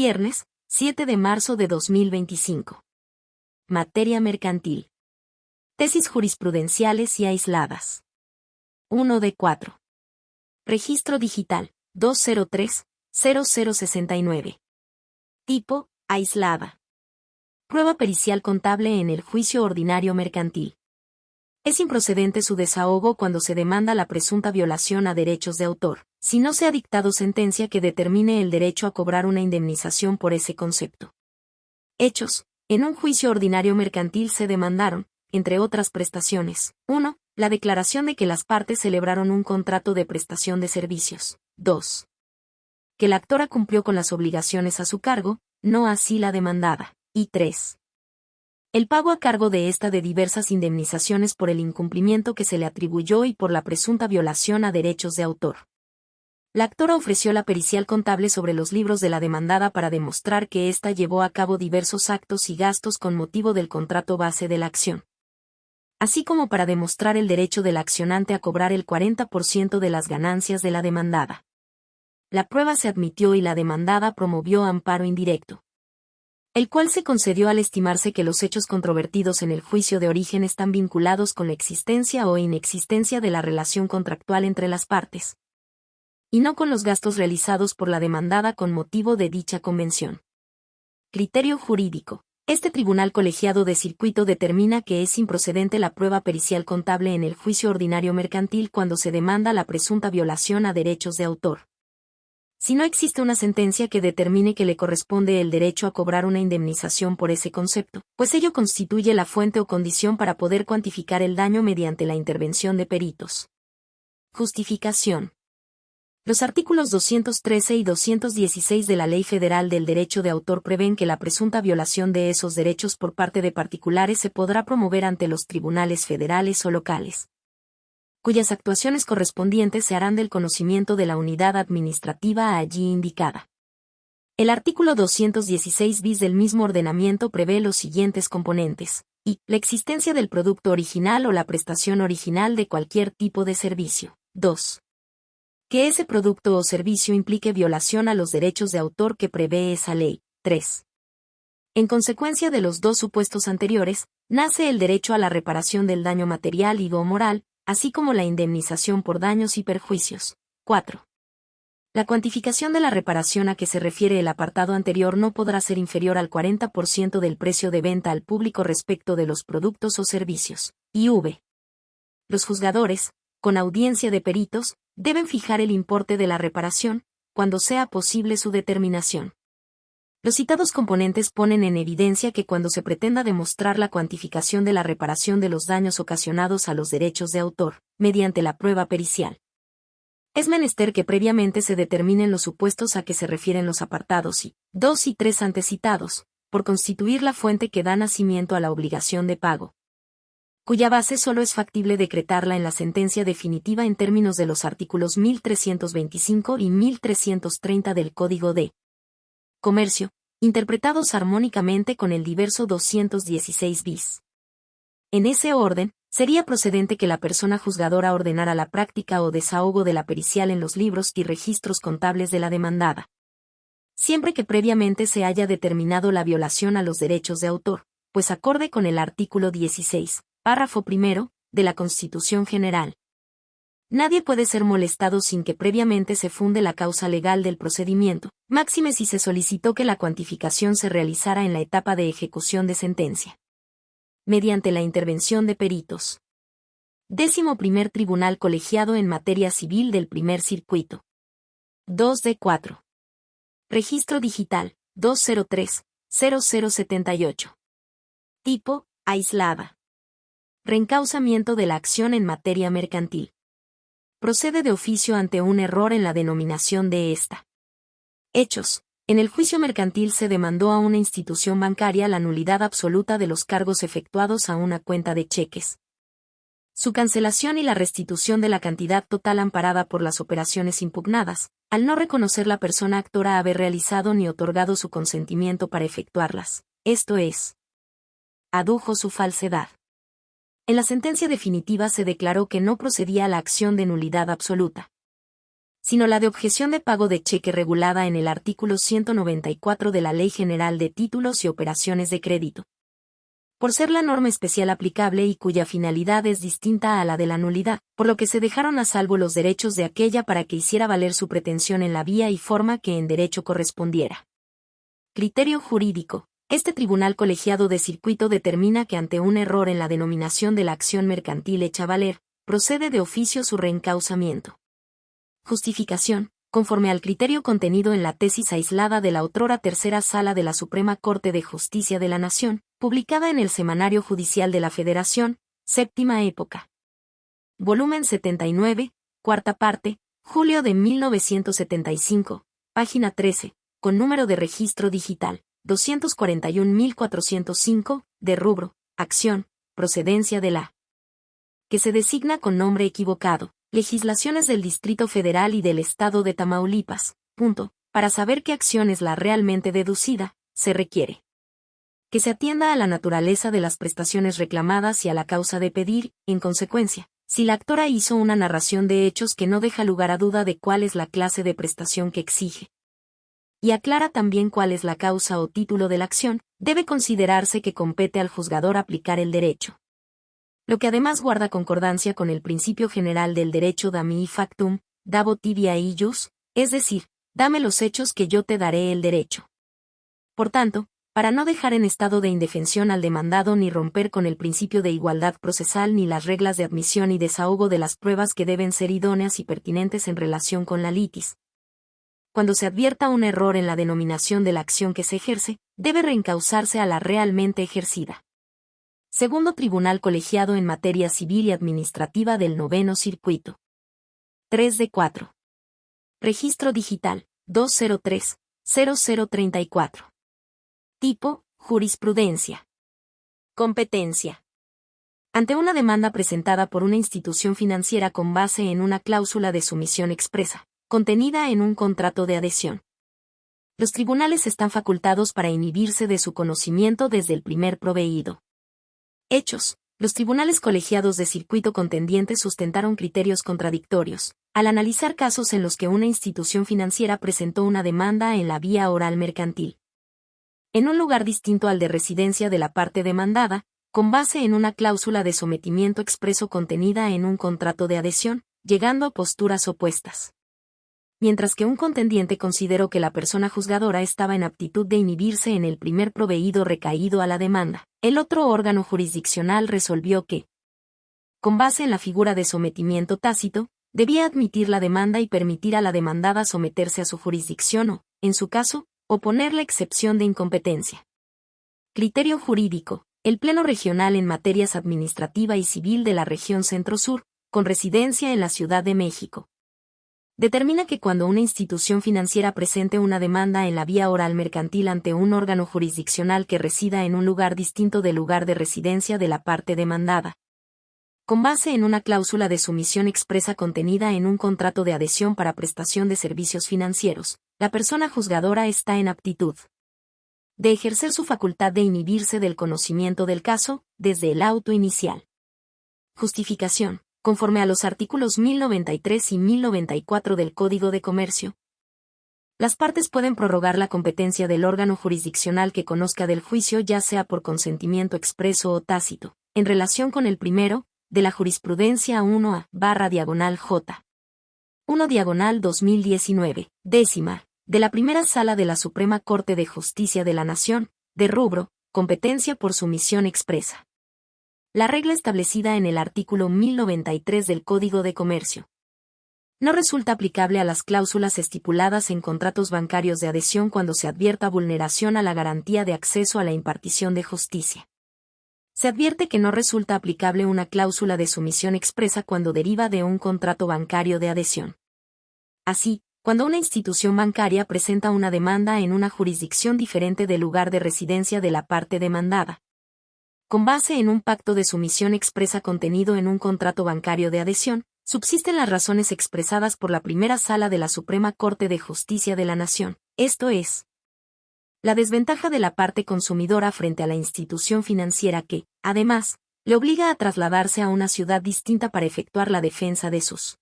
Viernes, 7 de marzo de 2025. Materia mercantil. Tesis jurisprudenciales y aisladas. 1 de 4. Registro digital, 203-0069. Tipo, aislada. Prueba pericial contable en el juicio ordinario mercantil. Es improcedente su desahogo cuando se demanda la presunta violación a derechos de autor, si no se ha dictado sentencia que determine el derecho a cobrar una indemnización por ese concepto. Hechos. En un juicio ordinario mercantil se demandaron, entre otras prestaciones, 1. La declaración de que las partes celebraron un contrato de prestación de servicios. 2. Que la actora cumplió con las obligaciones a su cargo, no así la demandada. Y 3. El pago a cargo de esta de diversas indemnizaciones por el incumplimiento que se le atribuyó y por la presunta violación a derechos de autor. La actora ofreció la pericial contable sobre los libros de la demandada para demostrar que ésta llevó a cabo diversos actos y gastos con motivo del contrato base de la acción, así como para demostrar el derecho del accionante a cobrar el 40% de las ganancias de la demandada. La prueba se admitió y la demandada promovió amparo indirecto, el cual se concedió al estimarse que los hechos controvertidos en el juicio de origen están vinculados con la existencia o inexistencia de la relación contractual entre las partes, y no con los gastos realizados por la demandada con motivo de dicha convención. Criterio jurídico. Este tribunal colegiado de circuito determina que es improcedente la prueba pericial contable en el juicio ordinario mercantil cuando se demanda la presunta violación a derechos de autor, si no existe una sentencia que determine que le corresponde el derecho a cobrar una indemnización por ese concepto, pues ello constituye la fuente o condición para poder cuantificar el daño mediante la intervención de peritos. Justificación. Los artículos 213 y 216 de la Ley Federal del Derecho de Autor prevén que la presunta violación de esos derechos por parte de particulares se podrá promover ante los tribunales federales o locales, cuyas actuaciones correspondientes se harán del conocimiento de la unidad administrativa allí indicada. El artículo 216 bis del mismo ordenamiento prevé los siguientes componentes: y la existencia del producto original o la prestación original de cualquier tipo de servicio. 2. Que ese producto o servicio implique violación a los derechos de autor que prevé esa ley. 3. En consecuencia de los dos supuestos anteriores, nace el derecho a la reparación del daño material y o moral, así como la indemnización por daños y perjuicios. 4. La cuantificación de la reparación a que se refiere el apartado anterior no podrá ser inferior al 40% del precio de venta al público respecto de los productos o servicios. Y v. Los juzgadores, con audiencia de peritos, deben fijar el importe de la reparación, cuando sea posible su determinación. Los citados componentes ponen en evidencia que cuando se pretenda demostrar la cuantificación de la reparación de los daños ocasionados a los derechos de autor, mediante la prueba pericial, es menester que previamente se determinen los supuestos a que se refieren los apartados 2 y 3 antecitados, por constituir la fuente que da nacimiento a la obligación de pago, cuya base solo es factible decretarla en la sentencia definitiva en términos de los artículos 1325 y 1330 del Código de Comercio, interpretados armónicamente con el diverso 216 bis. En ese orden, sería procedente que la persona juzgadora ordenara la práctica o desahogo de la pericial en los libros y registros contables de la demandada, siempre que previamente se haya determinado la violación a los derechos de autor, pues acorde con el artículo 16, párrafo primero, de la Constitución General. Nadie puede ser molestado sin que previamente se funde la causa legal del procedimiento, máxime si se solicitó que la cuantificación se realizara en la etapa de ejecución de sentencia, mediante la intervención de peritos. 11º Tribunal Colegiado en Materia Civil del Primer Circuito. 2 de 4. Registro digital, 203-0078. Tipo, aislada. Reencausamiento de la acción en materia mercantil. Procede de oficio ante un error en la denominación de esta. Hechos. En el juicio mercantil se demandó a una institución bancaria la nulidad absoluta de los cargos efectuados a una cuenta de cheques, su cancelación y la restitución de la cantidad total amparada por las operaciones impugnadas, al no reconocer la persona actora haber realizado ni otorgado su consentimiento para efectuarlas, esto es, adujo su falsedad. En la sentencia definitiva se declaró que no procedía la acción de nulidad absoluta, sino la de objeción de pago de cheque regulada en el artículo 194 de la Ley General de Títulos y Operaciones de Crédito. Por ser la norma especial aplicable y cuya finalidad es distinta a la de la nulidad, por lo que se dejaron a salvo los derechos de aquella para que hiciera valer su pretensión en la vía y forma que en derecho correspondiera. Criterio jurídico. Este tribunal colegiado de circuito determina que ante un error en la denominación de la acción mercantil hecha valer, procede de oficio su reencausamiento. Justificación. Conforme al criterio contenido en la tesis aislada de la otrora Tercera Sala de la Suprema Corte de Justicia de la Nación, publicada en el Semanario Judicial de la Federación, séptima época. Volumen 79, cuarta parte, julio de 1975, página 13, con número de registro digital, 241.405, de rubro, acción, procedencia de la que se designa con nombre equivocado. Legislaciones del Distrito Federal y del Estado de Tamaulipas. Para saber qué acción es la realmente deducida, se requiere que se atienda a la naturaleza de las prestaciones reclamadas y a la causa de pedir, en consecuencia, si la actora hizo una narración de hechos que no deja lugar a duda de cuál es la clase de prestación que exige, y aclara también cuál es la causa o título de la acción, debe considerarse que compete al juzgador aplicar el derecho. Lo que además guarda concordancia con el principio general del derecho dami factum, dabo tibia ius, es decir, dame los hechos que yo te daré el derecho. Por tanto, para no dejar en estado de indefensión al demandado ni romper con el principio de igualdad procesal ni las reglas de admisión y desahogo de las pruebas que deben ser idóneas y pertinentes en relación con la litis. Cuando se advierta un error en la denominación de la acción que se ejerce, debe reencausarse a la realmente ejercida. Segundo Tribunal Colegiado en Materia Civil y Administrativa del Noveno Circuito. 3 de 4. Registro Digital, 203-0034. Tipo, jurisprudencia. Competencia. Ante una demanda presentada por una institución financiera con base en una cláusula de sumisión expresa, contenida en un contrato de adhesión, los tribunales están facultados para inhibirse de su conocimiento desde el primer proveído. Hechos. Los tribunales colegiados de circuito contendiente sustentaron criterios contradictorios, al analizar casos en los que una institución financiera presentó una demanda en la vía oral mercantil, en un lugar distinto al de residencia de la parte demandada, con base en una cláusula de sometimiento expreso contenida en un contrato de adhesión, llegando a posturas opuestas. Mientras que un contendiente consideró que la persona juzgadora estaba en aptitud de inhibirse en el primer proveído recaído a la demanda, el otro órgano jurisdiccional resolvió que, con base en la figura de sometimiento tácito, debía admitir la demanda y permitir a la demandada someterse a su jurisdicción o, en su caso, oponer la excepción de incompetencia. Criterio jurídico. El Pleno Regional en Materias Administrativa y Civil de la Región Centro-Sur, con residencia en la Ciudad de México, determina que cuando una institución financiera presente una demanda en la vía oral mercantil ante un órgano jurisdiccional que resida en un lugar distinto del lugar de residencia de la parte demandada, con base en una cláusula de sumisión expresa contenida en un contrato de adhesión para prestación de servicios financieros, la persona juzgadora está en aptitud de ejercer su facultad de inhibirse del conocimiento del caso, desde el auto inicial. Justificación. Conforme a los artículos 1093 y 1094 del Código de Comercio, las partes pueden prorrogar la competencia del órgano jurisdiccional que conozca del juicio ya sea por consentimiento expreso o tácito, en relación con el primero, de la jurisprudencia 1A/J. 1/2019, décima, de la primera sala de la Suprema Corte de Justicia de la Nación, de rubro, competencia por sumisión expresa. La regla establecida en el artículo 1093 del Código de Comercio no resulta aplicable a las cláusulas estipuladas en contratos bancarios de adhesión cuando se advierta vulneración a la garantía de acceso a la impartición de justicia. Se advierte que no resulta aplicable una cláusula de sumisión expresa cuando deriva de un contrato bancario de adhesión. Así, cuando una institución bancaria presenta una demanda en una jurisdicción diferente del lugar de residencia de la parte demandada, con base en un pacto de sumisión expresa contenido en un contrato bancario de adhesión, subsisten las razones expresadas por la primera sala de la Suprema Corte de Justicia de la Nación, esto es, la desventaja de la parte consumidora frente a la institución financiera que, además, le obliga a trasladarse a una ciudad distinta para efectuar la defensa de sus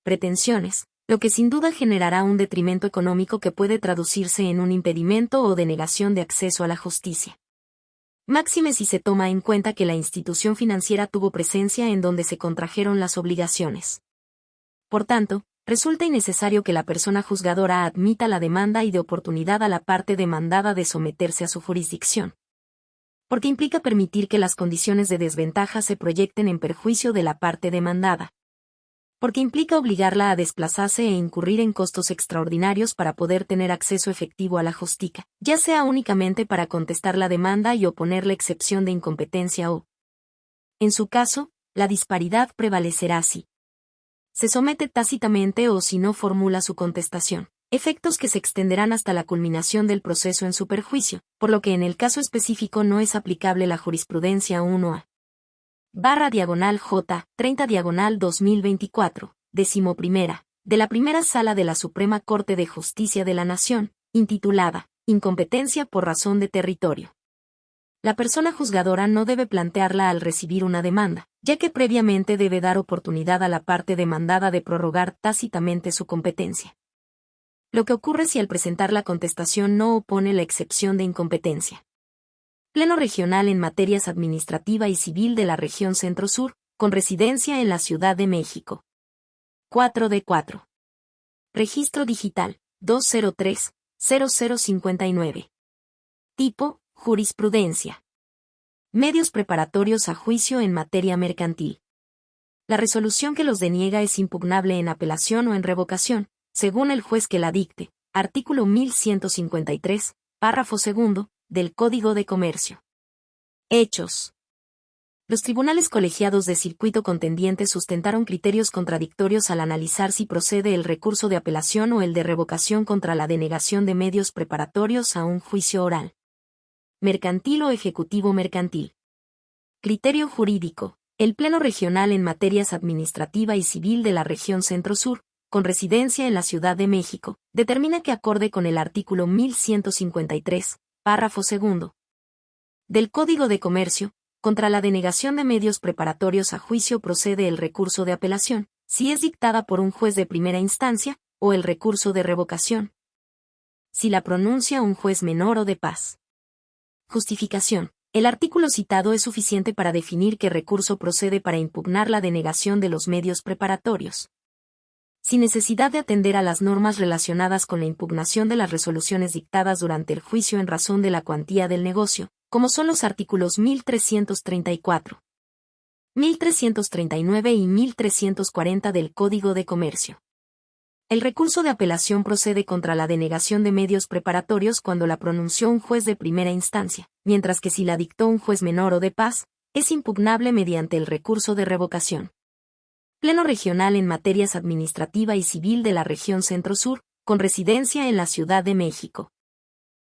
pretensiones, lo que sin duda generará un detrimento económico que puede traducirse en un impedimento o denegación de acceso a la justicia. Máxime si se toma en cuenta que la institución financiera tuvo presencia en donde se contrajeron las obligaciones. Por tanto, resulta innecesario que la persona juzgadora admita la demanda y dé oportunidad a la parte demandada de someterse a su jurisdicción. Porque implica permitir que las condiciones de desventaja se proyecten en perjuicio de la parte demandada. Porque implica obligarla a desplazarse e incurrir en costos extraordinarios para poder tener acceso efectivo a la justicia, ya sea únicamente para contestar la demanda y oponer la excepción de incompetencia o, en su caso, la disparidad prevalecerá si se somete tácitamente o si no formula su contestación, efectos que se extenderán hasta la culminación del proceso en su perjuicio, por lo que en el caso específico no es aplicable la jurisprudencia 1A. J, 30/2024, 11ª, de la Primera Sala de la Suprema Corte de Justicia de la Nación, intitulada, Incompetencia por razón de territorio. La persona juzgadora no debe plantearla al recibir una demanda, ya que previamente debe dar oportunidad a la parte demandada de prorrogar tácitamente su competencia. Lo que ocurre si al presentar la contestación no opone la excepción de incompetencia. Pleno Regional en Materias Administrativa y Civil de la Región Centro-Sur, con residencia en la Ciudad de México. 4D4. Registro Digital, 203-0059. Tipo, jurisprudencia. Medios preparatorios a juicio en materia mercantil. La resolución que los deniega es impugnable en apelación o en revocación, según el juez que la dicte, artículo 1153, párrafo segundo, del Código de Comercio. Hechos. Los tribunales colegiados de circuito contendiente sustentaron criterios contradictorios al analizar si procede el recurso de apelación o el de revocación contra la denegación de medios preparatorios a un juicio oral, mercantil o ejecutivo mercantil. Criterio jurídico. El Pleno Regional en Materias Administrativa y Civil de la Región Centro-Sur, con residencia en la Ciudad de México, determina que acorde con el artículo 1153, párrafo segundo, del Código de Comercio, contra la denegación de medios preparatorios a juicio procede el recurso de apelación, si es dictada por un juez de primera instancia, o el recurso de revocación, si la pronuncia un juez menor o de paz. Justificación. El artículo citado es suficiente para definir qué recurso procede para impugnar la denegación de los medios preparatorios, sin necesidad de atender a las normas relacionadas con la impugnación de las resoluciones dictadas durante el juicio en razón de la cuantía del negocio, como son los artículos 1334, 1339 y 1340 del Código de Comercio. El recurso de apelación procede contra la denegación de medios preparatorios cuando la pronunció un juez de primera instancia, mientras que si la dictó un juez menor o de paz, es impugnable mediante el recurso de revocación. Pleno Regional en Materias Administrativa y Civil de la Región Centro-Sur, con residencia en la Ciudad de México.